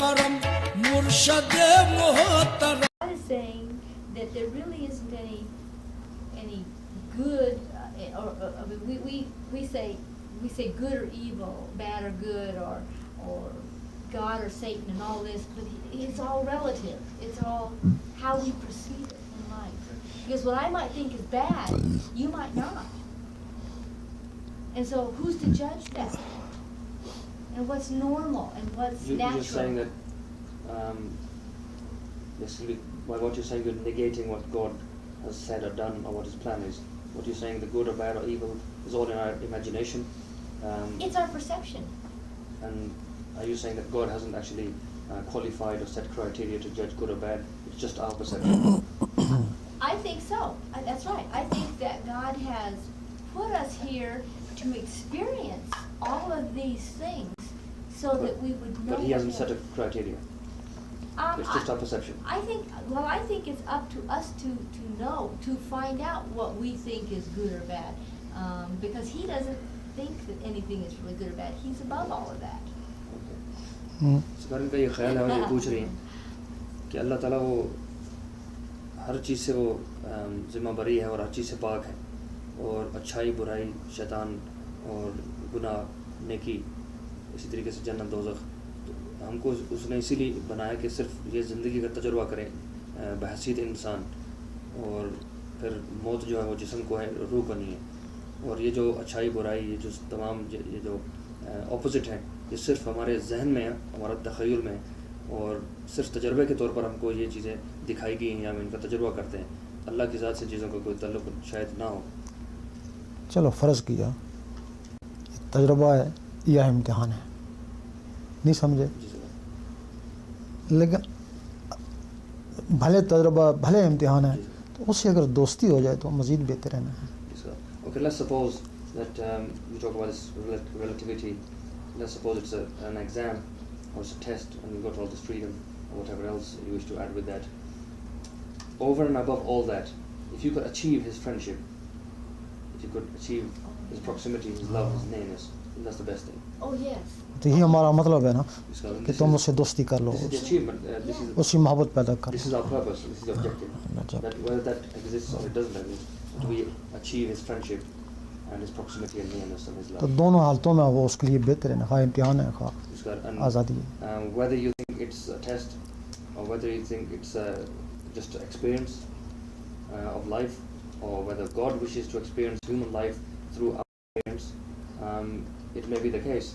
करम मुर्शद मोहतरम. God is saying that there really isn't any good, we say good or evil, bad or good, or God or Satan and all this, but it's all relative. It's all how we perceive it in life. Because what I might think is bad, you might not. And so who's to judge that? And what's normal and what's natural? You're saying that basically by what you're saying, you're negating what God has said or done or what his plan is. What you're saying, the good or bad or evil, is all in our imagination. It's our perception. And are you saying that God hasn't actually qualified or set criteria to judge good or bad? It's just our perception. I think so. That's right. I think that God has put us here to experience all of these things so that we would know. But he hasn't set a criteria. It's just our perception. I think it's up to us to know, to find out what we think is good or bad, because he doesn't think that anything is really good or bad. He's above all of that. Sir इनका ये ख्याल है और ये पूछ रही हैं कि अल्लाह ताला वो हर चीज़ से वो ज़िम्मा बरी है और हर चीज़ से पाक है, और अच्छाई बुराई शैतान और गुनाह नेकी इसी तरीके से जन्नत दोज़ख, हमको उसने इसीलिए बनाया कि सिर्फ ये ज़िंदगी का तजुर्बा करें बहसीत इंसान, और फिर मौत जो है वो जिस्म को है, रूह को नहीं है। और ये जो अच्छाई बुराई, ये जो तमाम ये जो ऑपोजिट है, ये सिर्फ हमारे जहन में है, हमारा तख़य्युल में है, और सिर्फ तजर्बे के तौर पर हमको ये चीज़ें दिखाई गई हैं या हम इनका तजुर्बा करते हैं। अल्लाह की ज़ात से चीज़ों का कोई ताल्लुक़ शायद ना हो। चलो फ़र्ज़ किया तजुर्बा है या इम्तिहान है, नहीं समझे, लेकिन भले तजुर्बा भले इम्तिहान है तो उससे अगर दोस्ती हो जाए तो मज़ीद बेहतर है ना। Okay, let's suppose that we talk about this relativity. Let's suppose it's an exam or it's a test, and you got all this freedom or whatever else you wish to add with that. Over and above all that, if you could achieve his friendship, if you could achieve his proximity, his love, his nearness, that's the best thing. Oh yes. तो ये हमारा मतलब है ना कि तुम उससे दोस्ती कर लो, उसकी मोहब्बत पैदा कर। This is our purpose, this is the objective. That whether that exists or it doesn't exist, do we achieve his friendship and his proximity and nearness and his love? तो दोनों हालतों में वो उसके लिए बेहतर है ना, खा इम्तिहान है खा आज़ादी है। Whether you think it's a test or whether you think it's just an experience of life, or whether God wishes to experience human life through our experience, it may be the case